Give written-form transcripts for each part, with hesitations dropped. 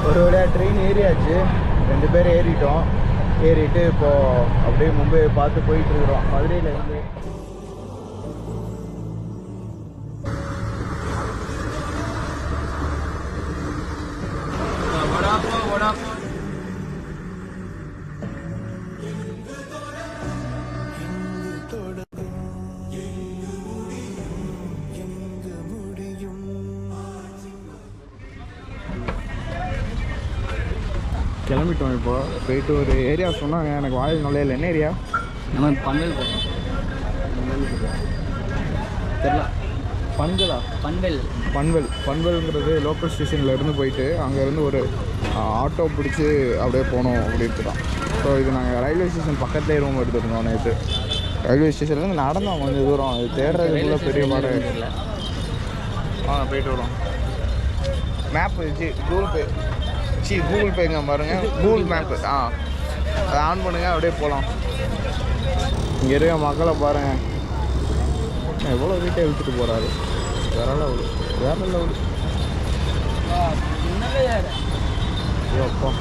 ஒரு வழியாக ட்ரெயின் ஏறியாச்சு, 2 பேர் ஏறிட்டோம். ஏறிட்டு இப்போது அப்படியே மும்பை பார்த்து போயிட்டுருக்குறோம் மதுரையிலேருந்து. கிளம்பிட்டோம். இப்போ போயிட்டு ஒரு ஏரியா சொன்னாங்க, எனக்கு வாயில் நுழையில. என்ன ஏரியா? நம்ம பன்வேல் போகிறோம். தெரியல. பன்வேலா? பன்வேல்ங்கிறது லோக்கல் ஸ்டேஷனில் இருந்து போயிட்டு அங்கேருந்து ஒரு ஆட்டோ பிடிச்சி அப்படியே போனோம் அப்படின்ட்டு தான். ஸோ இது நாங்கள் ரயில்வே ஸ்டேஷன் பக்கத்துலேயே ரூம் எடுத்துருந்தோம் நேற்று. ரயில்வே ஸ்டேஷன்லேருந்து நடந்தோம் கொஞ்சம் தூரம். அது தேடுறதுக்குள்ள பெரிய மாடு. போயிட்டு வரோம். மேப் வச்சு கூகுள் பேங்க பாருங்கள், கூகுள் மேப்பு. அதை ஆன் பண்ணுங்கள், அப்படியே போகலாம். இங்கே இருக்க மக்களை பாருங்கள், எவ்வளோ வீட்டை இழுத்துட்டு போகிறாரு. வேற லெவலு. அப்பா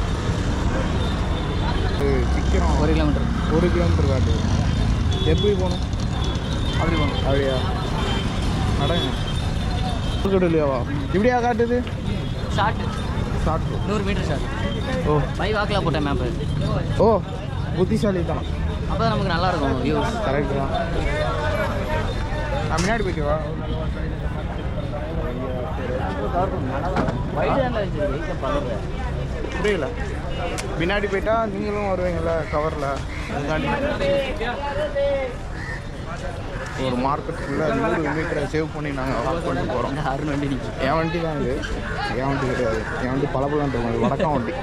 சீக்கிரம் 1 கிலோமீட்டர் காட்டு. எப்படி போகணும்? அப்படி போகணும். அப்படியா? நடங்க. இல்லையாவா? இப்படியா காட்டுது? Short 100 metre short. Oh, by வாக்கில் போட்டேன் மேப்பு. ஓ, புத்திசாலி தான். அப்போ தான் நமக்கு நல்லாயிருக்கும் வியூஸ். கரெக்டு தான். நான் முன்னாடி போய்ட்டு வா. புரியல. பின்னாடி போயிட்டா நீங்களும் வருவீங்கள கவரில். ஒரு மார்க்கெட்டுக்குள்ளே 100 மீட்டரை சேவ் பண்ணி நாங்கள் வாக் பண்ணிட்டு போகிறோம். அருண் வண்டி நிற்கும். என் வண்டி தான் இது. என் வண்டி கிடையாது. என் வண்டி பலபலன்ட்டு அது வடக்கம் வண்டி.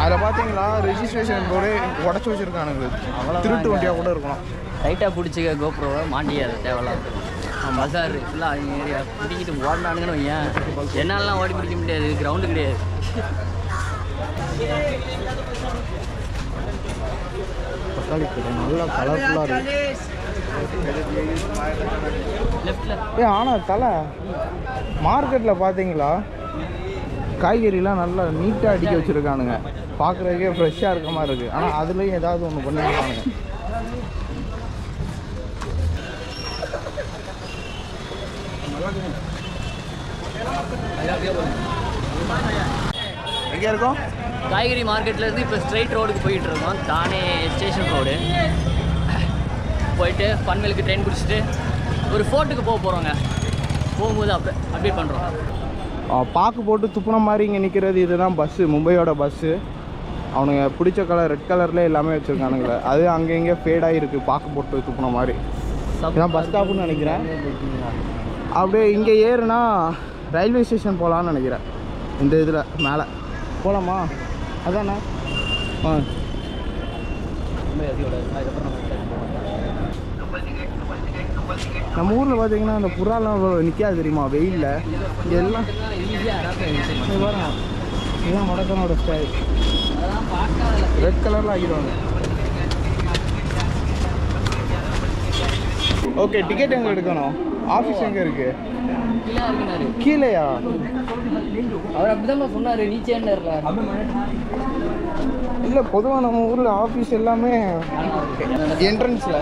அதில் பார்த்தீங்களா ரெஜிஸ்ட்ரேஷன் போர்டு உடச்சி வச்சுருக்கானுங்க. திருட்டு வண்டியாக கூட இருக்கணும். டைட்டாக பிடிச்சிக்க கோப்ரோவை மாட்டியாது தேவையில்லாம். பஜார் ஃபுல்லாக அவங்க ஏரியா பிடிக்கிட்டு ஓடினானுங்கன்னு வையன். என்னாலலாம் ஓடி பிடிக்க முடியாது, கிரவுண்டு கிடையாது. தக்காளி கடை நல்லா கலர்ஃபுல்லாக இருக்குது. ஆனால் தலை மார்க்கெட்டில் பார்த்தீங்களா காய்கறிலாம் நல்லா நீட்டாக அடிக்க வச்சுருக்கானுங்க. பார்க்குறதுக்கே ஃப்ரெஷ்ஷாக இருக்க மாதிரி இருக்குது. ஆனால் அதுலேயும் ஏதாவது ஒன்று பண்ணிருக்கானுங்க. எங்கே இருக்கோம்? காய்கறி மார்க்கெட்லேருந்து இப்போ ஸ்ட்ரைட் ரோடுக்கு போயிட்டு இருக்கோம். தானே ஸ்டேஷன் ரோடு போயிட்டு பன்வேலுக்கு ட்ரெயின் பிடிச்சிட்டு ஒரு ஃபோர்ட்டுக்கு போகிறோங்க. போகும்போது அப்டேட் பண்ணுறோம். பாக்கு போட்டு துப்புன மாதிரி இங்கே நிற்கிறது இதுதான் பஸ்ஸு, மும்பையோட பஸ்ஸு. அவனுங்க பிடிச்ச கலர் ரெட் கலரில் எல்லாமே வச்சுருக்கானுங்களே. அது அங்கே இங்கே ஃபேடாகி இருக்குது பாக்கு போட்டு துப்புன மாதிரி. இதுதான் பஸ் ஸ்டாப்புன்னு நினைக்கிறேன். அப்படியே இங்கே ஏறுனா ரயில்வே ஸ்டேஷன் போகலான்னு நினைக்கிறேன். இந்த இதில் மேலே போகலாமா? அதாண்ணா. நம்ம ஊரில் பார்த்தீங்கன்னா அந்த புறாலாம் நிற்காது தெரியுமா வெயிலில். இங்கே எல்லாம் வரும். இதுதான் வடக்கனோட ஸ்டைல். ரெட் கலரில் ஆகிடுவாங்க. ஓகே, டிக்கெட் எங்கே எடுக்கணும்? ஆஃபீஸ் எங்கே இருக்குது? கீழேயா? அவர் அப்படிதான் சொன்னார். நீச்சேன்னு இல்லை, பொதுவாக நம்ம ஊரில் ஆஃபீஸ் எல்லாமே என்ட்ரன்ஸில்.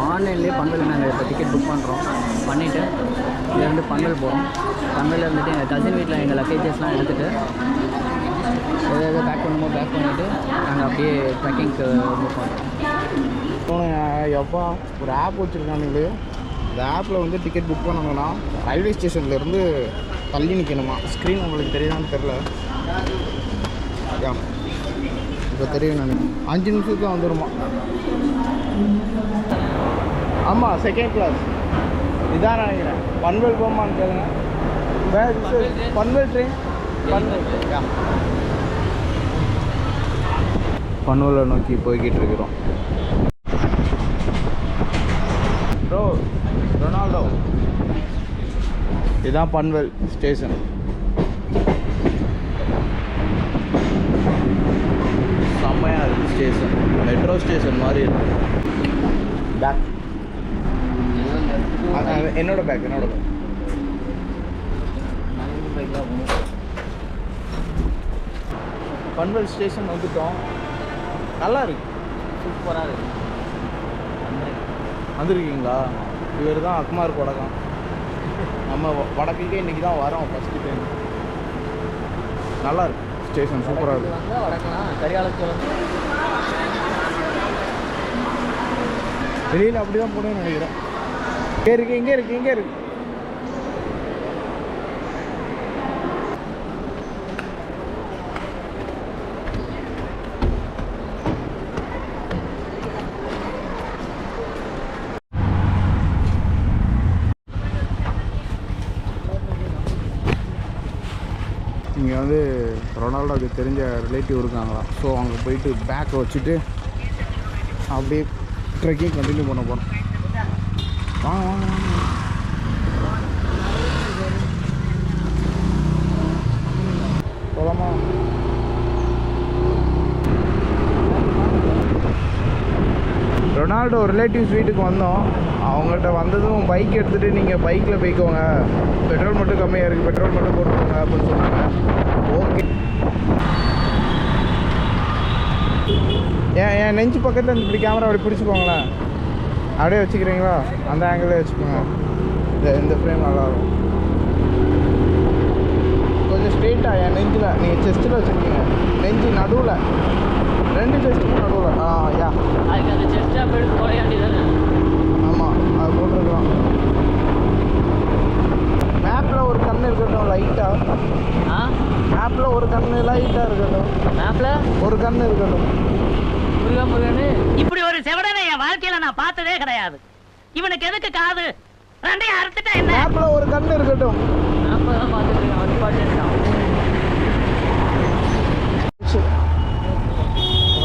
ஆன்லைன்லேயே பன்வேல் நாங்கள் இப்போ டிக்கெட் புக் பண்ணுறோம். பண்ணிவிட்டு இங்கேருந்து பன்வேல் போகிறோம். பன்வேலில் இருந்துட்டு எங்கள் கசின் வீட்டில் எங்கள் லக்கேஜஸ்லாம் எடுத்துகிட்டு எதாவது பேக் பண்ணுமோ பேக் பண்ணிவிட்டு நாங்கள் அப்படியே ட்ரெக்கிங்க்கு மூவ் பண்ணுறோம். எப்பா ஒரு ஆப் வச்சுருக்கானுங்களே. இந்த ஆப்பில் வந்து டிக்கெட் புக் பண்ணணும்னா ரயில்வே ஸ்டேஷன்லேருந்து தள்ளி நிற்கணுமா. ஸ்க்ரீன் உங்களுக்கு தெரியுதான்னு தெரில. இப்போ தெரியும். நான் 5 நிமிஷத்துக்கு வந்துடுமா. ஆமாம், செகண்ட் கிளாஸ் இதான் நினைக்கிறேன். பன்வேல் போமான்னு கேளுங்க. பன்வேல் ட்ரெயின் பன்வேலை நோக்கி போய்கிட்டு இருக்கிறோம். ப்ரோ ரொனால்டோ, இதுதான் பன்வேல் ஸ்டேஷன். செம்மையாக இருக்குது ஸ்டேஷன். மெட்ரோ ஸ்டேஷன் மாதிரி இருக்குது. பேக் என்னோட பேக் பன்வல் ஸ்டேஷன் வந்துட்டோம். நல்லா இருக்கு, சூப்பராக இருக்குது. வந்துருக்கீங்களா? இவர் தான் அக்மார் கொடகம். நம்ம வடக்குக்கே இன்றைக்கி தான் வரோம் ஃபஸ்ட்டு டைம். நல்லா இருக்கு ஸ்டேஷன், சூப்பராக இருக்குது. வந்து வடக்கலாம் கரிகாலத்தில் வந்து வெளியில் அப்படி தான் போகணும்னு நினைக்கிறேன். இங்கே இருக்கு இங்கே வந்து ரொனால்டோவுக்கு தெரிஞ்ச ரிலேட்டிவ் இருக்காங்களா. ஸோ அங்கே போயிட்டு பேக்கை வச்சுட்டு அப்படியே ட்ரெக்கிங் கண்டினியூ பண்ண போகிறோம். வாங்க போகலாமா? ரொனால்டோ ரிலேட்டிவ்ஸ் வீட்டுக்கு வந்தோம். அவங்கள்ட்ட வந்ததும் பைக் எடுத்துகிட்டு நீங்கள் பைக்கில் போய்க்கோங்க, பெட்ரோல் மட்டும் கம்மியாக இருக்குது, பெட்ரோல் மட்டும் போட்டுக்கோங்க அப்படின்னு சொன்னாங்க. ஓகே. என் நெஞ்சு பக்கத்தில் இப்படி கேமரா அப்படி பிடிச்சிக்கோங்களேன். அப்படியே வச்சுக்கிறீங்களா? அந்த ஆங்கிளே வச்சுக்கோங்க. இந்த ஃப்ரேம் நல்லாயிருக்கும். கொஞ்சம் ஸ்ட்ரெயிட்டாக என் நெஞ்சில், நீங்கள் செஸ்ட்டில் வச்சுருக்கீங்க, நெஞ்சு நடுவில், 2 செஸ்ட்டுக்கும் நடுவில். யா, அதுக்கு அந்த செஸ்ட்டாக போய்ட்டு போயாண்டி தானே. ஆமாம், அது போட்டிருக்கலாம். மேப்பில் ஒரு கண் இருக்கட்டும் லைட்டாக. மேப்பில் ஒரு கண் லைட்டாக இருக்கட்டும். மேப்பில் ஒரு கண் இருக்கட்டும். முருகனு இப்படி ஒரு செவடனை என் வாழ்க்கையில நான் பார்த்ததே கிடையாது. இவனுக்கு எதுக்கு காது? ரெண்டையும் அறுத்துட்டா என்ன? மேப்பில் ஒரு கண் இருக்கட்டும். மேப்பில் தான் பார்த்துட்டு அவன் பாட்டு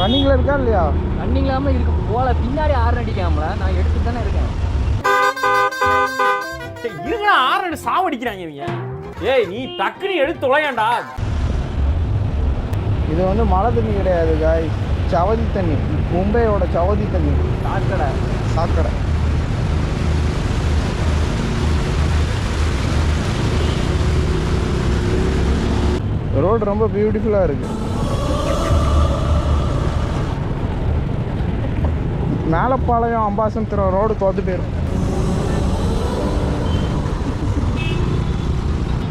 ரன்னிங்கில் இருக்கா இல்லையா? ரன்னிங் இல்லாமல் இருக்கு போல. பின்னாடி ஆறு அடிக்காமல நான் எடுத்துட்டு தானே இருக்கேன். இருங்க, ஆறு சாவடிக்கிறாங்க இவங்க. ஏய், நீ டக்குனு எடுத்து தொலையாண்டா. இது வந்து மழை தண்ணி கிடையாது காய், சவதி தண்ணி. மும்பையோட சவதி தண்ணி. சாக்கடை. ரோடு ரொம்ப பியூட்டிஃபுல்லாக இருக்குது. மேலப்பாளையம் அம்பாசமுத்திரம் ரோடு தோத்து போயிடும்.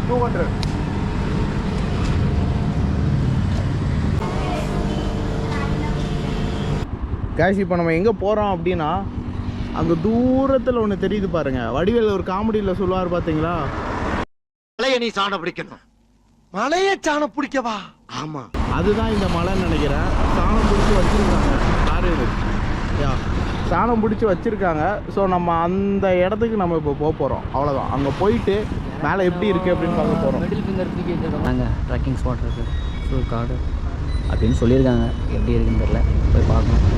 200. கேஷ் இப்போ நம்ம எங்கே போகிறோம் அப்படின்னா, அங்கே தூரத்தில் ஒன்று தெரியுது பாருங்கள். வடிவேல் ஒரு காமெடியில் சொல்லுவார் பார்த்தீங்களா, மலையை நீ சாணம் பிடிக்கணும். மலையை சாணம் பிடிக்கவா? ஆமா, அதுதான் இந்த மலைன்னு நினைக்கிறேன். சாணம் பிடிச்சி வச்சுருக்காங்க. சாணம் பிடிச்சி வச்சுருக்காங்க. ஸோ நம்ம அந்த இடத்துக்கு நம்ம இப்போ போக போகிறோம். அவ்வளோதான். அங்கே போயிட்டு மேலே எப்படி இருக்குது அப்படின்னு பார்க்க போகிறோம். மிடில் ஃபிங்கர் தூக்கி நாங்கள் ட்ரெக்கிங் ஸ்பாட் இருக்குது, ஸோ காடு அப்படின்னு சொல்லியிருக்காங்க. எப்படி இருக்குன்னு தெரியல, போய் பார்க்கணும்.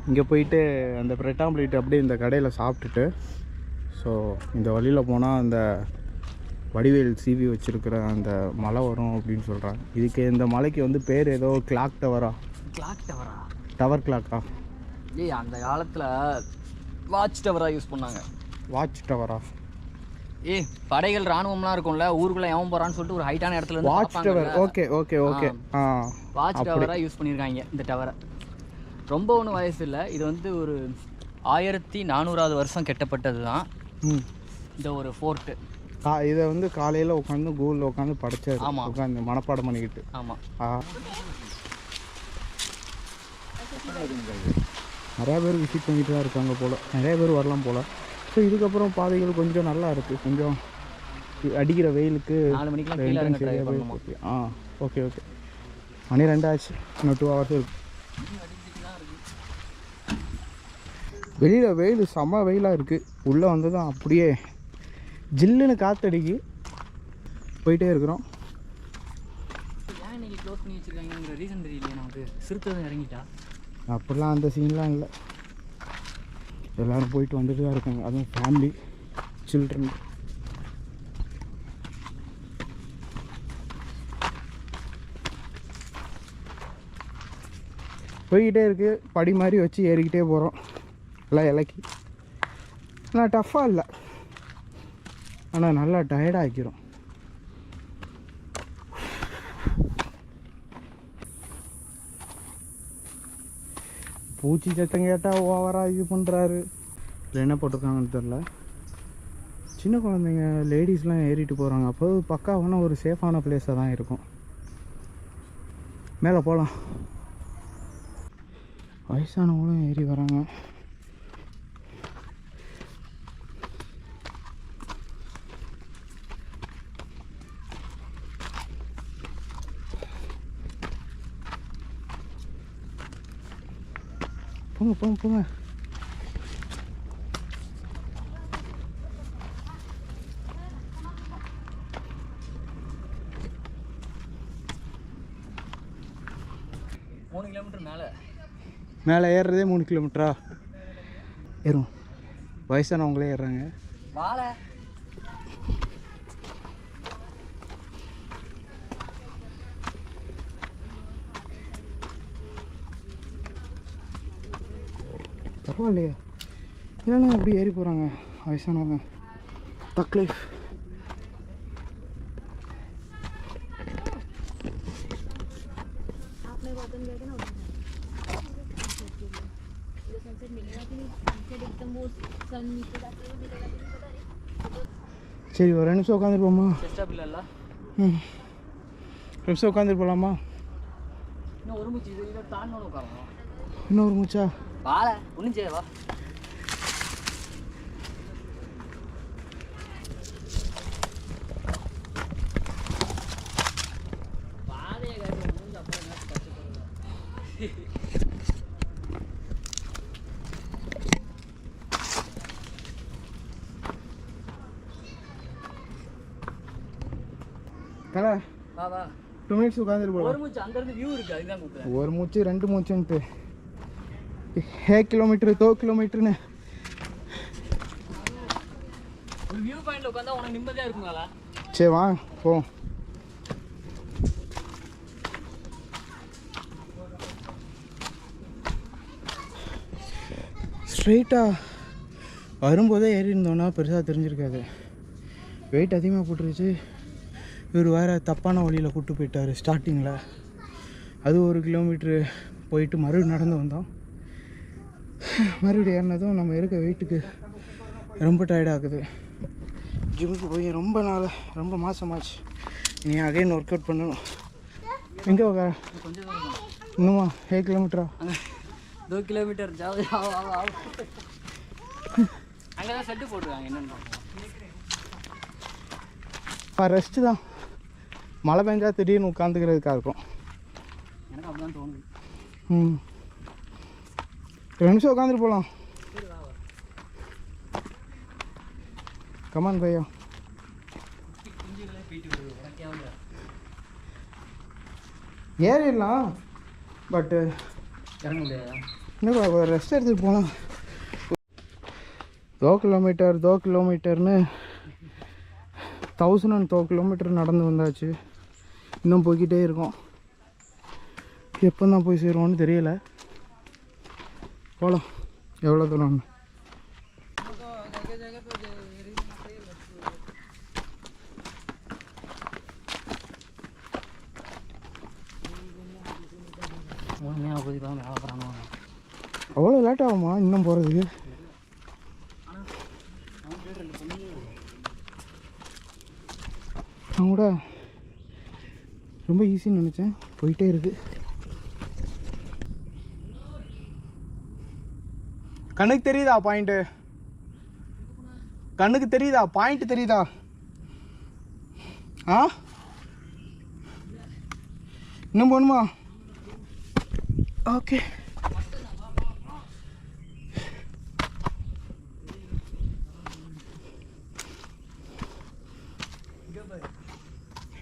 இங்கே போயிட்டு அந்த பிரெட் ஆம்லேட் அப்படியே இந்த கடையில் சாப்பிட்டுட்டு, ஸோ இந்த வழியில் போனால் அந்த வடிவேல் சிவி வச்சுருக்கிற அந்த மலை வரும் அப்படின்னு சொல்கிறாங்க. இதுக்கு இந்த மலைக்கு வந்து பேர் ஏதோ கிளாக் டவரா? டவர் கிளாக்கா? ஏய், அந்த காலத்தில் வாட்ச் டவராக யூஸ் பண்ணாங்க. வாட்ச் டவரா? ஏய், படைகள் ராணுவம்லாம் இருக்கும்ல, ஊருக்குள்ளே எவன் போகிறான்னு சொல்லிட்டு ஒரு ஹைட்டான இடத்துல இருந்து வாட்ச் டவர். ஓகே. வாட்ச் டவராக யூஸ் பண்ணியிருக்காங்க இந்த டவரை. ரொம்ப ஒன்றும் வயசு இல்லை. இது வந்து ஒரு 1400வது வருஷம் கட்டப்பட்டது தான் இந்த ஒரு ஃபோர்ட்டு. இதை வந்து காலையில் உட்காந்து கூகுளில் உட்காந்து படித்தார். ஆமாம், உட்காந்து மனப்பாடம் பண்ணிக்கிட்டு. ஆமாம். நிறையா பேர் விசிட் பண்ணிட்டு தான் இருக்காங்க போல், நிறைய பேர் வரலாம் போல். ஸோ இதுக்கப்புறம் பாதைகள் கொஞ்சம் நல்லா இருக்குது. கொஞ்சம் அடிக்கிற வெயிலுக்கு 4 மணிக்கெலாம் ஓகே. மணி 2 ஆச்சு. இன்னும் 2 ஹவர்ஸ் இருக்கு. வெளியில் வெயில் செம்ம வெயிலாக இருக்குது. உள்ளே வந்து தான் அப்படியே ஜில்லுன்னு காற்றடிக்கு போயிட்டே இருக்கிறோம். ஏன் இன்னைக்கு க்ளோஸ் பண்ணி வச்சுருக்காங்கிற ரீசன் தெரியலையே. நமக்கு சிறுத்தை இறங்கிட்டா அப்படிலாம் அந்த சீன்லாம் இல்லை. எல்லோரும் போயிட்டு வந்துட்டு தான் இருக்காங்க. அதுவும் ஃபேமிலி, சில்ட்ரன். போய்கிட்டே இருக்குது. படி மாதிரி வச்சு ஏறிக்கிட்டே போகிறோம் எல்லாம் இலக்கி. ஆனால் டஃப்பாக இல்லை, ஆனால் நல்லா டயர்டாக ஆக்கிரும். பூச்சி சத்தம் கேட்டால் ஓவராக இது பண்ணுறாரு. இல்லை என்ன போட்டிருக்காங்கன்னு தெரில. சின்ன குழந்தைங்க லேடிஸ்லாம் ஏறிட்டு போகிறாங்க. அப்போ பக்காவான ஒரு சேஃபான பிளேஸாக தான் இருக்கும். மேலே போகலாம். வயசானவங்களும் ஏறி வராங்க. போங்க போங்க போங்க. மேலே ஏறுறதே 3 கிலோமீட்டரா? ஏறும். வயசானவங்களே ஏறுறாங்க. பரவாயில்லையா? இல்லைன்னா அப்படி ஏறி போகிறாங்க வயசானவங்க. தக்லீஃப். சரி ஒரு நிமிஷம் உட்காந்துருப்போமா? ம், நிமிஷம் உட்காந்துட்டு போகலாமா? இன்னொரு மூச்சா? கலா 2 மினிட்ஸ் உட்காந்துட்டு போகலாம். ஒரு மூச்சு 2 மூச்சுன்ட்டு ஹே கிலோமீட்டர் 2 கிலோமீட்டர்னு ஒரு வியூ பாயிண்ட்ல உட்கார்ந்தா உனக்கு நிம்மதியா இருக்குங்களா? சரி வா போ. ஸ்ட்ரெயிட்டாக வரும்போதே ஏறி இருந்தோன்னா பெருசாக தெரிஞ்சிருக்காது. வெயிட் அதிகமாக போட்டுருச்சு. இவர் வேறு தப்பான வழியில் கூப்பிட்டு போயிட்டார் ஸ்டார்டிங்கில். அது 1 கிலோமீட்ரு போயிட்டு மறுபடியும் நடந்து வந்தோம். மறுபடியும் ஏறினதும் நம்ம இருக்க வெயிட்டுக்கு ரொம்ப டயர்டாகுது. ஜிம்முக்கு போய் ரொம்ப மாதமாச்சு. நீ அகைன் ஒர்க் அவுட் பண்ணணும். எங்கே கொஞ்சம் இன்னுமா 1 கிலோமீட்டரா? 2 கிலோமீட்டர் அங்கே தான் செட்டு போட்டுருக்காங்க. என்னென்னு ரெஸ்ட்டு தான். மழை பெஞ்சா திடீர்னு உட்காந்துக்கிறதுக்காக இருக்கும். எனக்கு அப்படிதான் தோணுது. 2 நிமிஷம் உட்காந்துட்டு போகலாம். கமான் பையா. ஏறிடலாம், பட்டு இறங்க முடியாதா? இன்னும் ரெஸ்ட் எடுத்துகிட்டு போகலாம். 2 கிலோமீட்டர்னு 1002 கிலோமீட்டர் நடந்து வந்தாச்சு. இன்னும் போய்கிட்டே இருக்கோம். எப்போ தான் போய் சேருவோன்னு தெரியல. போகலாம். எவ்வளோ தூரம்? அவ்வளோ லேட் ஆகுமா இன்னும் போகிறதுக்கு? நான் கூட ரொம்ப ஈஸின்னு நினச்சேன். போயிட்டே இருக்கு. கண்ணுக்கு தெரியுதா பாயிண்ட்டு? கண்ணுக்கு தெரியுதா பாயிண்ட்? தெரியுதா? ஆ இன்னும் போகணுமா? ஓகே.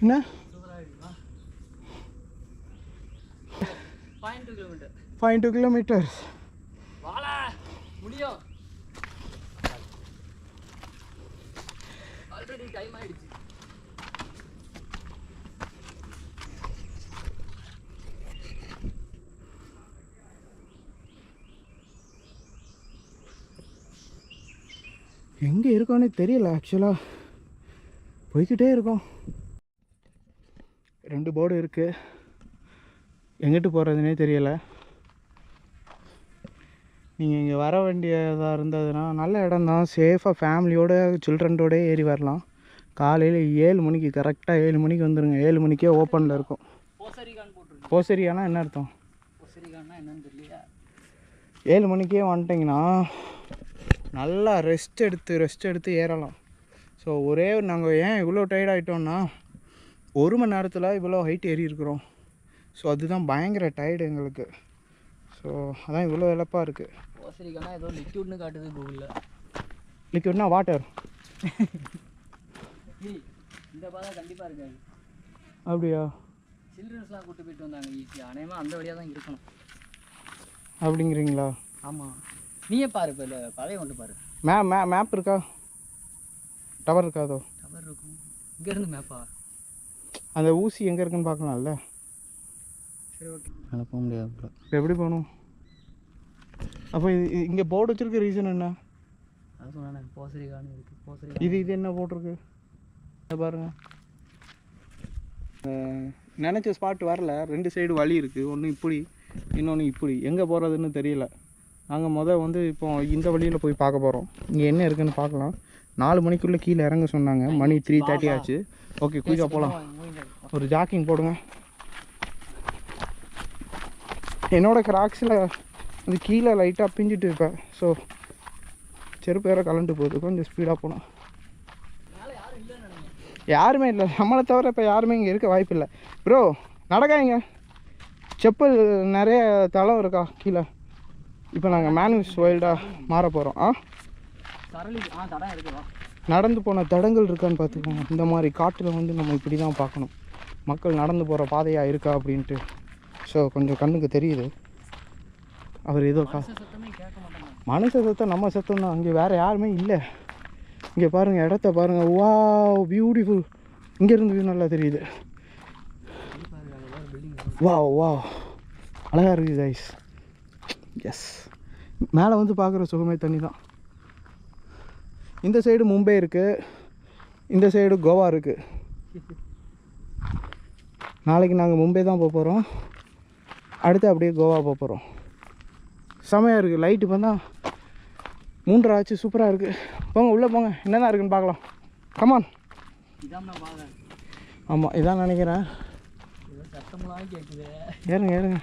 என்ன 0.2 கிலோமீட்டர்ஸ். முடியும். ஆல்ரெடி டைம் ஆயிடுச்சு. எங்கே இருக்கோன்னே தெரியல ஆக்சுவலாக. போய்கிட்டே இருக்கோம். 2 போர்டு இருக்குது. எங்கிட்டு போகிறதுனே தெரியலை. நீங்கள் இங்கே வர வேண்டியதாக இருந்ததுன்னா நல்ல இடம் தான். சேஃபாக ஃபேமிலியோடு சில்ட்ரன்டோடே ஏறி வரலாம். காலையில் 7 மணிக்கு கரெக்டாக 7 மணிக்கு வந்துடுங்க. 7 மணிக்கே ஓப்பனில் இருக்கும். போசரியானா என்ன அர்த்தம்? போசரிகான்னா என்னன்னு தெரியலையா? 7 மணிக்கே வந்துட்டிங்கன்னா நல்லா ரெஸ்ட் எடுத்து ஏறலாம். ஸோ நாங்கள் ஏன் இவ்வளோ டயர்ட் ஆகிட்டோம்னா 1 மணி நேரத்தில் இவ்வளோ ஹைட் ஏறி இருக்கிறோம். ஸோ அதுதான் பயங்கர டயர்டு எங்களுக்கு. ஸோ அதான் இவ்வளோ இழப்பாக இருக்குது. போசரிகானா ஏதோ லிக்யூட்னு காட்டுது கூகுளில். லிக்விட்னா வாட்டர். இந்த பாதை கண்டிப்பாக இருக்காது. அப்படியா? சில்ட்ரன்ஸ்லாம் கூட்டு போயிட்டு வந்தாங்க ஈஸியாக. அநேகமாக அந்த வழியாக தான் இருக்கணும் அப்படிங்கிறீங்களா? ஆமாம். நீயே பாரு, இப்போ இல்லை பழைய கொண்டு பாரு. மேப் இருக்கா? டவர் இருக்காதோ? டவர் இருக்கும். இங்கேருந்து மேப்பா? அந்த ஊசி எங்கே இருக்குன்னு பார்க்கலாம்ல. சரி, ஓகே. அதில் போக முடியாது. இப்போ எப்படி போகணும்? அப்போ இங்கே போர்டு வச்சுருக்க ரீசன் என்ன? அது சொன்னேன், போசரிகான்னு இருக்குது. போசரி இது என்ன போட்டிருக்கு பாருங்கள். நினச்ச ஸ்பாட் வரல. 2 சைடு வழி இருக்குது. ஒன்று இப்படி, இன்னொன்று இப்படி. எங்கே போகிறதுன்னு தெரியல. நாங்கள் வந்து இப்போ இந்த வழியில் போய் பார்க்க போகிறோம். இங்கே என்ன இருக்குதுன்னு பார்க்கலாம். 4 மணிக்குள்ளே கீழே இறங்க சொன்னாங்க. மணி 3:30 ஆச்சு. ஓகே, குயிக்காக போகலாம். ஒரு ஜாக்கிங் போடுங்க. என்னோடய கிராக்ஸில் அது கீழே லைட்டாக பிஞ்சிட்டு இருப்பேன். ஸோ செருப்பு வேறு கலண்டு போகுது. கொஞ்சம் ஸ்பீடாக போனால். யாருமே இல்லை, நம்மளை தவிர இப்போ யாருமே இங்கே இருக்க வாய்ப்பு இல்லை. ப்ரோ நடக்காங்க. செப்பல் நிறைய தளம் இருக்கா கீழே? இப்போ நாங்கள் மேனுஸ் வைல்டாக மாற போகிறோம். நடந்து போன தடங்கள் இருக்கான்னு பார்த்துக்கோங்க. இந்த மாதிரி காட்டில் வந்து நம்ம இப்படி தான் பார்க்கணும். மக்கள் நடந்து போகிற பாதையாக இருக்கா அப்படின்ட்டு. ஸோ கொஞ்சம் கண்ணுக்கு தெரியுது. அவர் ஏதோ மனுஷ சத்தம் நம்ம சத்தம் தான். அங்கே வேறு யாருமே இல்லை. இங்கே பாருங்கள், இடத்த பாருங்கள். Wow, beautiful. இங்கேருந்து வியூ நல்லா தெரியுது. வாவ், அழகாக இருக்குது கைஸ். எஸ், மேலே வந்து பார்க்குற சுகமே தண்ணி தான். இந்த சைடு மும்பை இருக்குது, இந்த சைடு கோவா இருக்குது. நாளைக்கு நாங்கள் மும்பை தான் போக போகிறோம். அடுத்து அப்படியே கோவா போக போகிறோம். செமையாக இருக்குது. லைட்டு பார்த்தா 3 ஆச்சு. சூப்பராக இருக்குது. போங்க, உள்ளே போங்க, என்ன தான் இருக்குன்னு பார்க்கலாம். கமான். ஆமாம், இதான் நினைக்கிறேன். ஏறுங்க.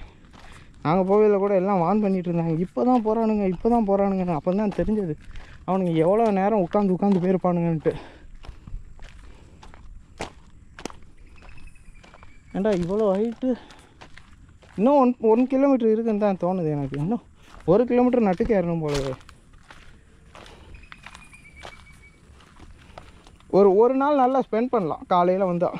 நாங்கள் போகையில் கூட எல்லாம் வான் பண்ணிகிட்டு இருந்தாங்க. இப்போ தான் போகிறானுங்க. அப்போ தான் தெரிஞ்சது அவனுங்க எவ்வளோ நேரம் உட்காந்து போயிருப்பானுங்கன்ட்டு. ஏண்டா இவ்வளோ ஹைட்டு? இன்னும் 1 கிலோமீட்டர் இருக்குன்னு தான் தோணுது எனக்கு. இன்னும் 1 கிலோமீட்டர் நட்டுக்கு ஏறணும் போலவே. ஒரு நாள் நல்லா ஸ்பெண்ட் பண்ணலாம் காலையில் வந்தால்.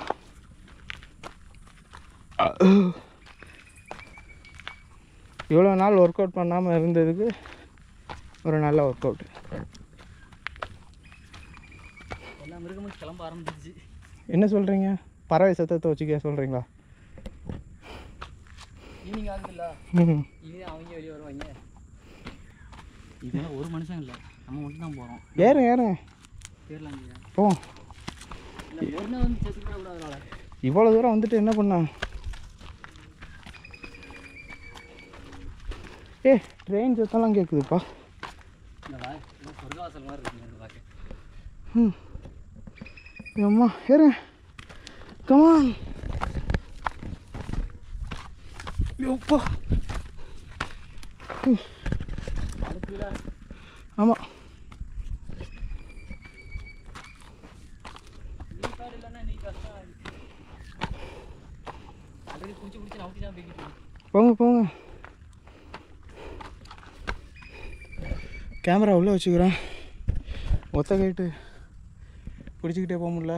இவ்வளோ நாள் ஒர்க் அவுட் பண்ணாமல் இருந்ததுக்கு ஒரு நல்ல ஒர்க் அவுட். கிளம்ப ஆரம்பிச்சிச்சு. என்ன சொல்கிறீங்க? பறவை சத்தத்தை வச்சுக்க சொல்கிறீங்களா? ஈவினிங் ஆகுதுல்ல, இனிதான் அவங்க வெளியே வருவாங்க. இதெல்லாம் ஒரு மனுஷன் இல்லை, நம்ம மட்டும் தான் போகிறோம். ஏறுங்க பேர்லாம் போ. ஒரு நாள் வந்து செத்துக்கூடாது. இவ்வளோ தூரம் வந்துட்டு என்ன பண்ண? ட்ரெயின் சத்தம்லாம் கேட்குதுப்பா. சொர்க்கவாசல் மாதிரி இருக்குங்க பார்க்க. அம்மா ஏறுங்க, கமான். யோப்பா. ஆமாம், போங்க. கேமரா உள்ளே வச்சுக்கிறேன். ஒத்த கைட்டு பிடிச்சிக்கிட்டே போக முடியல.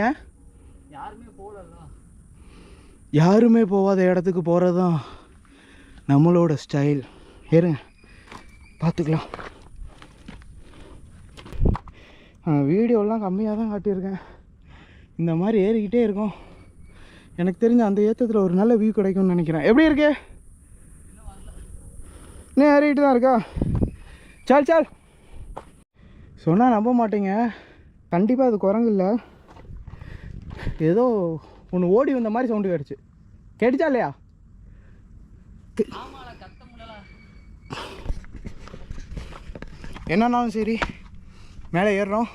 ஏன்? யாருமே போகாத இடத்துக்கு போகிறது தான் நம்மளோட ஸ்டைல். ஏறுங்க, பார்த்துக்கலாம். வீடியோலாம் கம்மியாக தான் காட்டியிருக்கேன். இந்த மாதிரி ஏறிக்கிட்டே இருக்கோம். எனக்கு தெரிஞ்ச அந்த ஏற்றத்தில் ஒரு நல்ல வியூ கிடைக்கும்னு நினைக்கிறேன். எப்படி இருக்கு? இன்னும் ஏறிட்டு தான் இருக்கா? சால் சால் சொன்னால் நம்ப மாட்டீங்க, கண்டிப்பாக அது குரங்கு இல்லை, ஏதோ ஒன்று ஓடி வந்த மாதிரி சவுண்டு கேட்டுச்சு. கேட்டுச்சா இல்லையா? என்னன்னாலும் சரி மேலே ஏறுறோம்.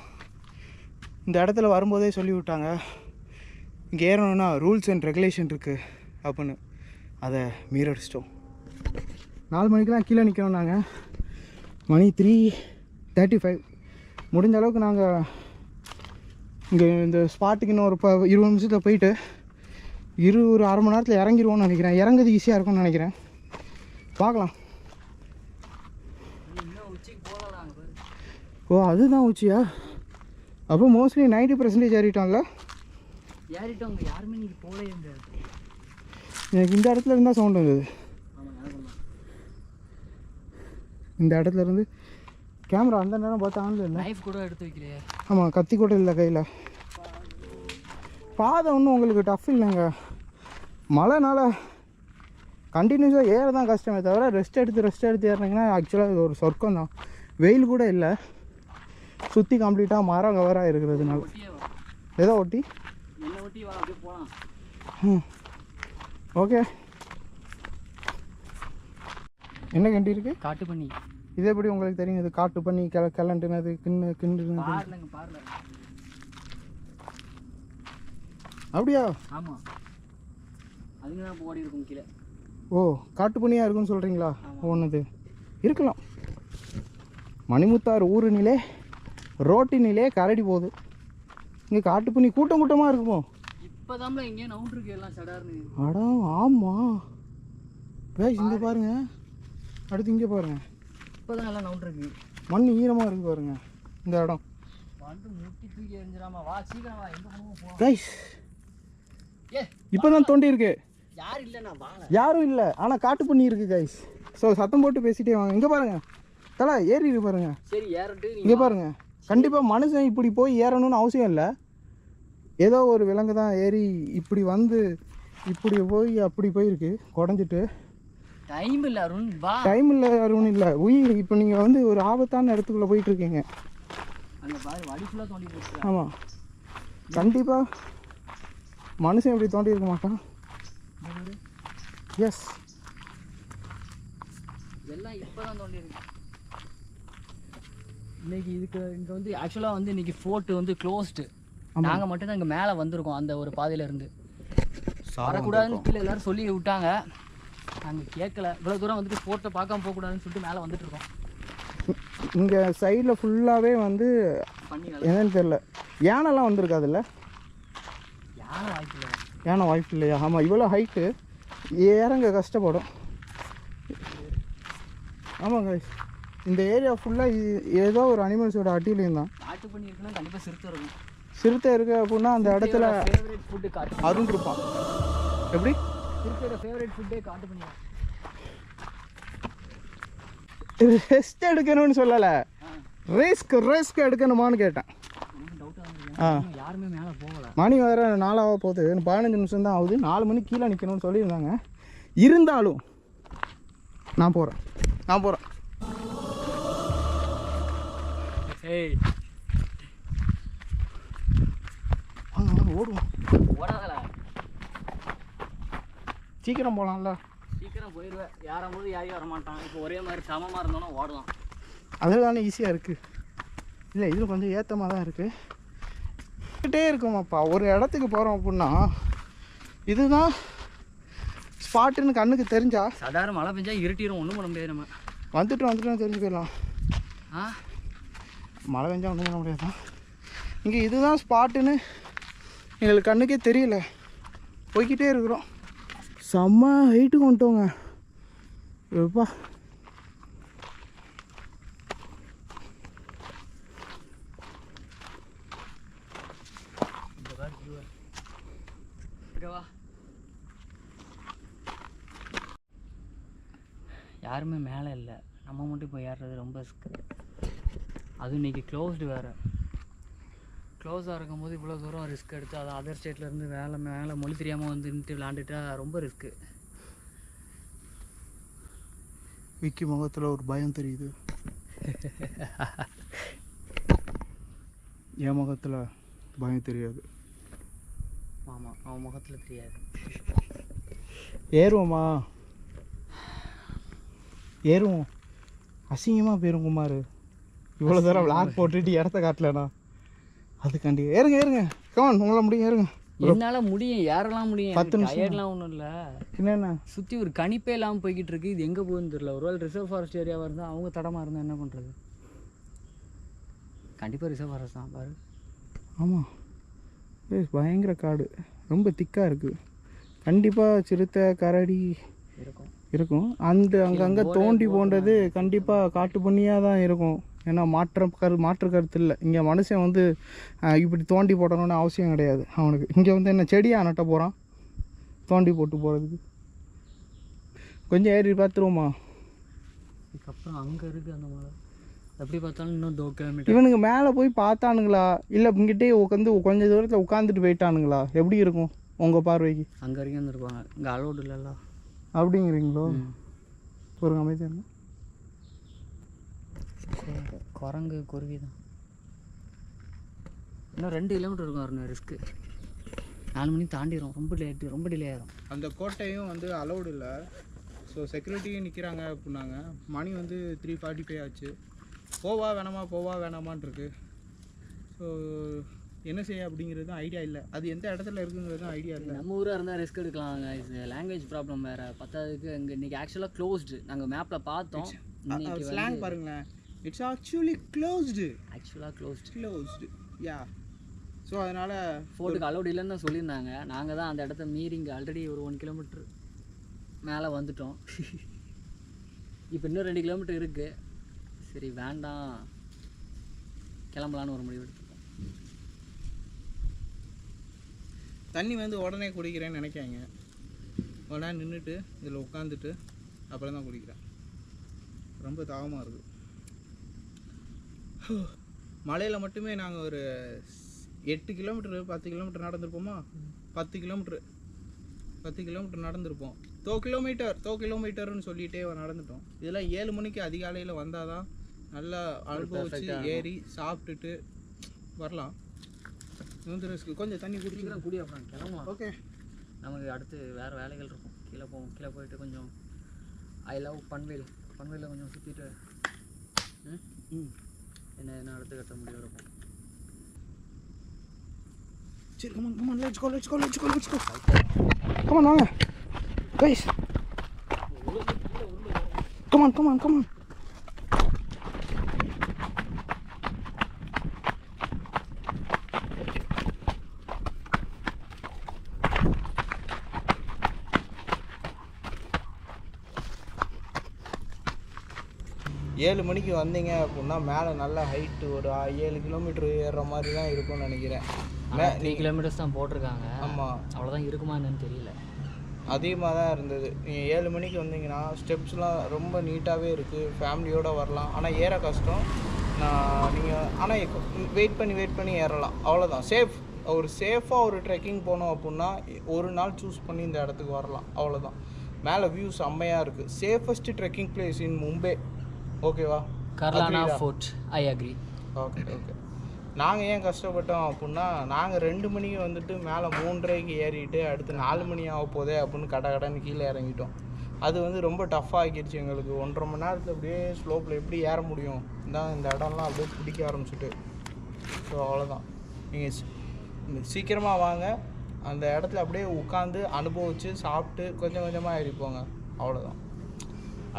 இந்த இடத்துல வரும்போதே சொல்லி விட்டாங்க இங்கே ஏறணும்னா ரூல்ஸ் அண்ட் ரெகுலேஷன் இருக்குது அப்படின்னு. அதை மீறடிச்சிட்டோம். 4 மணிக்கெலாம் கீழே நிற்கணும். நாங்கள் மணி 3:35. முடிஞ்ச அளவுக்கு நாங்கள் இங்கே இந்த ஸ்பாட்டுக்கு இன்னும் ஒரு 20 நிமிஷத்தில் போயிட்டு ஒரு அரை மணி நேரத்தில் இறங்கிடுவோன்னு நினைக்கிறேன். இறங்குறது ஈஸியாக இருக்கும்னு நினைக்கிறேன். பார்க்கலாம். ஓ அதுதான் உச்சியா? அப்போ மோஸ்ட்லி 90% ஏறிட்டோம்ல. ஏறிட்டோம். யாருமே நீங்கள் போகவே முடியாது. எனக்கு இந்த இடத்துல இருந்தால் சவுண்ட் வந்தது. இந்த இடத்துல இருந்து கேமரா அந்த நேரம் பார்த்தா ஆன்ல இல்லை. லைஃப் கூட எடுத்து வைக்கலையே. ஆமாம், கத்தி கூட இல்லை கையில். பாதை ஒன்றும் உங்களுக்கு டஃப் இல்லைங்க. மழைனால கண்டினியூஸாக ஏற தான் கஷ்டமே தவிர ரெஸ்ட் எடுத்து ஏறினீங்கன்னா ஆக்சுவலாக இது ஒரு சொர்க்கம் தான். வெயில் கூட இல்லை, சுற்றி கம்ப்ளீட்டாக மரம் கவராக இருக்கிறதுனால. ஏதோ ஒட்டி ஓகே. என்ன கண்டி இருக்கு? காட்டு பண்ணி. இது எப்படி உங்களுக்கு தெரியும்? இது காட்டு பண்ணி கிளண்டுனது கிண்டுனது அப்படியா? ஆமாம், அதுங்க தான் ஓடி இருக்கும் கீழே. ஓ காட்டு பண்ணியாக இருக்குன்னு சொல்கிறீங்களா? ஒன்றுது இருக்கலாம். மணிமுத்தார் ஊருனிலே ரோட்டினிலே கரடி போகுது. இங்கே காட்டு பண்ணி கூட்டம் கூட்டமாக இருக்குமோ? இப்போதான்ல இங்கே நவுண்டிருக்கு எல்லாம் சடார்னு. அடா ஆமாம். வேஷ் இங்கே பாருங்க, அடுத்து இங்கே பாருங்க. இப்போதான் எல்லாம் நவுண்டிருக்கு. மண் ஈரமாக இருக்குது பாருங்க இந்த இடம். வந்து முட்டி தூக்கி எரிஞ்சிடாமா? வா சீக்கிரம் வா, எங்கே போகணும்? கைஸ் இப்போ தான் தோண்டி இருக்கு. யாரும் இல்லைண்ணா, வாழ யாரும் இல்லை, ஆனால் காட்டு பண்ணி இருக்குது கைஸ். ஸோ சத்தம் போட்டு பேசிட்டே வாங்க. இங்கே பாருங்க தலை ஏறி இருக்கு பாருங்க. சரி ஏறட்டு. இங்கே பாருங்க, கண்டிப்பாக மனுஷன் இப்படி போய் ஏறணும்னு அவசியம் இல்லை. ஏதோ ஒரு விலங்கு தான் ஏறி இப்படி வந்து இப்படி போய் அப்படி போயிருக்கு குடஞ்சிட்டு. டைம் இல்லை அருண், வா. டைம் இல்லை அருண், இல்லை உயிர். இப்போ நீங்கள் வந்து ஒரு ஆபத்தான இடத்துக்குள்ளே போயிட்டுருக்கீங்க. அங்கே பாரு வடி ஃபுல்லாக தோண்டி போச்சு. ஆமாம், கண்டிப்பாக மனுஷன் இப்படி தோண்டி இருக்க மாட்டான். எஸ், எல்லாம் இப்போ தான் தோண்டி இருக்கு. இன்னைக்கு இதுக்கு இங்கே வந்து ஆக்சுவலாக வந்து இன்னைக்கு ஃபோர்ட் வந்து க்ளோஸ்டு. நாங்கள் மட்டும்தான் இங்கே மேலே வந்திருக்கோம். அந்த ஒரு பாதையிலேருந்து வரக்கூடாதுன்னு கீழே எல்லோரும் சொல்லி விட்டாங்க. நாங்கள் கேட்கல. இவ்வளோ தூரம் வந்துட்டு ஃபோர்ட்டை பார்க்காம போகக்கூடாதுன்னு சொல்லிட்டு மேலே வந்துட்டுருக்கோம். இங்கே சைடில் ஃபுல்லாகவே வந்து என்னன்னு தெரில, யானைலாம் வந்திருக்காதுல்ல? யானை வாய்ப்பு இல்லை. யானை வாய்ப்பு இல்லையா? ஆமாம், இவ்வளோ ஹைட்டு ஏறங்க கஷ்டப்படும். ஆமாங்க, இந்த ஏரியா ஃபுல்லாக ஏதோ ஒரு அனிமல்ஸோட அட்டிலையும் தான். காட்டு பண்ணி இருக்குன்னா கண்டிப்பாக சிறுத்தை இருக்கும். சிறுத்தை இருக்குது அப்படின்னா அந்த இடத்துல ஃபேவரட் ஃபுட்டு காட்டு அருண் இருப்பான். எப்படி? சிறுத்தையோட ஃபேவரட் ஃபுட்டே காட்டு பண்ணி. ரெஸ்ட் எடுக்கணும்னு சொல்லலை, ரிஸ்க் எடுக்கணுமான்னு கேட்டேன். யாருமே மேலே போகல. மணி வேறு 4 ஆக போகுது, 15 நிமிஷம் தான் ஆகுது. 4 மணிக்கு கீழே நிற்கணும்னு சொல்லியிருந்தாங்க. இருந்தாலும் நான் போகிறேன். ஏய் வாங்க ஓடுவோம். ஓடாதல, சீக்கிரம் போகலாம்ல. சீக்கிரம் போயிடுவேன். யாரும்போது யாரையும் வரமாட்டான். இப்போ ஒரே மாதிரி சமமாக இருந்தோன்னா ஓடலாம். அதில் தானே ஈஸியாக இருக்குது. இல்லை இதில் கொஞ்சம் ஏற்றமாக தான் இருக்குது. கிட்டே இருக்குமாப்பா. ஒரு இடத்துக்கு போகிறோம் அப்படின்னா இதுதான் ஸ்பாட்டுன்னு கண்ணுக்கு தெரிஞ்சா, சாதாரண மழை பெஞ்சா இருட்டிடும், ஒன்றும் பண்ண முடியாது. நம்ம வந்துட்டோம் தெரிஞ்சு போயிடலாம். மழை பெஞ்சா ஒன்றும் பண்ண முடியாது தான். இங்கே இதுதான் ஸ்பாட்டுன்னு எங்களுக்கு கண்ணுக்கே தெரியல. போய்கிட்டே இருக்கிறோம். செம்ம ஹைட்டு கொண்டுட்டோங்க. எப்பா யாருமே மேலே இல்லை, நம்ம மட்டும் இப்போ ஏறுறது ரொம்ப ரிஸ்க். அதுவும் இன்றைக்கி க்ளோஸ்டு வேறு. க்ளோஸாக இருக்கும்போது இவ்வளோ தூரம் ரிஸ்க் எடுத்து அது அதர் ஸ்டேட்லேருந்து மேலே மொழி தெரியாமல் வந்து நின்று விளாண்டுட்டா ரொம்ப ரிஸ்க்கு. விக்கி முகத்தில் ஒரு பயம் தெரியுது. என் முகத்தில் பயம் தெரியாது. ஆமாம், அவன் முகத்தில் தெரியாது. ஏறுவோமா? ஏறுவோம். அசிங்கமாக போயிரும் குமார். இவ்வளோ தூரம் விளாக் போட்டுட்டு இடத்த காட்டலண்ணா. அதுக்காண்டி ஏறுங்க கமான், உங்களால் முடியும் ஏறுங்க. என்னால் முடியும், ஏறலாம் முடியும். 10 நிமிஷம் டயர்ட்லாம் ஒன்றும் இல்லை. என்னென்ன சுற்றி ஒரு கணிப்பே இல்லாமல் போய்கிட்டு இருக்கு. இது எங்கே போகுதுன்னு தெரியல. ஒருவேளை ரிசர்வ் ஃபாரஸ்ட் ஏரியாவாக இருந்தால் அவங்க தடமாக இருந்தால் என்ன பண்ணுறது? கண்டிப்பாக ரிசர்வ் ஃபாரஸ்ட் தான் பாரு. ஆமாம், பயங்கர காடு, ரொம்ப திக்காக இருக்குது. கண்டிப்பாக சிறுத்தை கரடி இருக்கும். அந்த அங்கங்கே தோண்டி போன்றது கண்டிப்பாக காட்டு பண்ணியாக தான் இருக்கும். ஏன்னா மாற்று கருத்து இல்லை. இங்கே மனுஷன் வந்து இப்படி தோண்டி போடணும்னு அவசியம் கிடையாது அவனுக்கு. இங்கே வந்து என்ன செடியாக நட்ட போகிறான் தோண்டி போட்டு போகிறதுக்கு. கொஞ்சம் ஏறி பார்த்துருவோமா? இதுக்கப்புறம் அங்கே இருக்குது அந்த மலை. எப்படி பார்த்தாலும் இன்னும் 2 கிலோமீட்டர். இவனுக்கு மேலே போய் பார்த்தானுங்களா இல்லை இங்கிட்டே உட்காந்து கொஞ்சம் தூரத்தில் உட்காந்துட்டு போயிட்டானுங்களா? எப்படி இருக்கும் உங்கள் பார்வைக்கு? அங்கே வரைக்கும் வந்துருப்பாங்க. இங்கே அலோடு இல்லைல்ல அப்படிங்கிறீங்களோ? ஒரு அமைதியாக குரங்கு குருவி தான். இன்னும் 2 கிலோமீட்டர் இருக்கும். வரணும் ரிஸ்க்கு. 4 மணி தாண்டிடும். ரொம்ப டிலே ஆகிடும். அந்த கோட்டையும் வந்து அலௌடு இல்லை. ஸோ செக்யூரிட்டியும் நிற்கிறாங்க அப்படின்னாங்க. மணி வந்து 3:45 ஆச்சு. போவா வேணாமான் இருக்கு. ஸோ என்ன செய்ய அப்படிங்கிறது ஐடியா இல்லை. அது எந்த இடத்துல இருக்குங்கிறது ஐடியா இல்லை. நம்ம ஊராக இருந்தால் ரிஸ்க் எடுக்கலாங்க. இது லாங்குவேஜ் ப்ராப்ளம் வேறு. பத்தாவதுக்கு இங்கே இன்றைக்கி ஆக்சுவலாக க்ளோஸ்டு. நாங்கள் மேப்பில் பார்த்தோம். ஸ்லாங் பாருங்களேன். It's actually closed. Yeah. So அதனால் ஃபோர்ட்டுக்கு அலௌட் இல்லைன்னு தான் சொல்லியிருந்தாங்க. நாங்கள் தான் அந்த இடத்த மீறி இங்கே ஆல்ரெடி ஒரு 1 கிலோமீட்டர் மேலே வந்துட்டோம். இப்போ இன்னும் 2 கிலோமீட்டர் இருக்குது. சரி வேண்டாம் கிளம்பலான்னு ஒரு முடிவு எடுத்துருக்கோம். தண்ணி வந்து உடனே குடிக்கிறேன்னு நினைக்காங்க. உடனே நின்றுட்டு இதில் உட்காந்துட்டு அப்புறம் தான் குடிக்கிறேன். ரொம்ப தாகமாக இருக்குது. மலையில் மட்டுமே நாங்கள் ஒரு 8 கிலோமீட்டரு 10 கிலோமீட்டர் நடந்திருப்போமா? 10 கிலோமீட்டர் நடந்திருப்போம். தோ கிலோமீட்டர்னு சொல்லிகிட்டே நடந்துட்டோம். இதெல்லாம் 7 மணிக்கு அதிகாலையில் வந்தால் தான் நல்லா அனுபவிச்சு ஏறி சாப்பிட்டுட்டு வரலாம். இது ரிஸ்க்கு. கொஞ்சம் தண்ணி குடிச்சிக்கிறேன். குடி அப்புறம் கிளம்பலாம். ஓகே. நமக்கு அடுத்து வேறு வேலைகள் இருக்கும். கீழே போயிட்டு கொஞ்சம் ஐ லவ் பன்வேலில் கொஞ்சம் சுற்றிட்டு என்ன அடுத்த கட்ட முடிவு இருக்கும். சரி கமான் லெட்ஸ் கோ. கமான் வாங்க கைஸ். கமான். 7 மணிக்கு வந்தீங்க அப்படின்னா மேலே நல்ல ஹைட்டு ஒரு 7 கிலோமீட்டர் ஏறுற மாதிரி தான் இருக்கும்னு நினைக்கிறேன். 3 கிலோமீட்டர்ஸ் தான் போட்டிருக்காங்க. ஆமாம், அவ்வளோதான் இருக்குமா என்னன்னு தெரியல. அதிகமாக தான் இருந்தது. நீங்கள் 7 மணிக்கு வந்தீங்கன்னா ஸ்டெப்ஸ்லாம் ரொம்ப நீட்டாகவே இருக்குது. ஃபேமிலியோடு வரலாம். ஆனால் ஏற கஷ்டம். ஆனால் வெயிட் பண்ணி ஏறலாம். அவ்வளோதான். சேஃபாக ஒரு ட்ரெக்கிங் போனோம் அப்படின்னா ஒரு நாள் சூஸ் பண்ணி இந்த இடத்துக்கு வரலாம். அவ்வளோதான். மேலே வியூ செம்மையாக இருக்குது. சேஃபஸ்ட் ட்ரெக்கிங் பிளேஸ் இன் மும்பை. ஓகேவா? கர்லானா ஃபோர்ட். I agree. ஓகே. நாங்கள் ஏன் கஷ்டப்பட்டோம் அப்படின்னா நாங்கள் 2 மணிக்கு வந்துட்டு மேலே 3:30க்கு ஏறிட்டு அடுத்து 4 மணி ஆக போதே அப்படின்னு கடன்னு கீழே இறங்கிட்டோம். அது வந்து ரொம்ப டஃப்பாக ஆகிடுச்சு எங்களுக்கு. 1.5 மணி நேரத்தில் அப்படியே ஸ்லோப்பில் எப்படி ஏற முடியும்? இந்த இடம்லாம் அப்படியே பிடிக்க ஆரம்பிச்சுட்டு. ஸோ அவ்வளோதான். நீங்கள் சீக்கிரமாக வாங்க. அந்த இடத்துல அப்படியே உட்காந்து அனுபவித்து சாப்பிட்டு கொஞ்சமாக ஏறிப்போங்க. அவ்வளோதான்.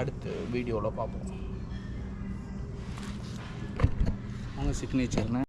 அடுத்து வீடியோவில் பார்ப்போம். அவங்க சிக்னேச்சர்னு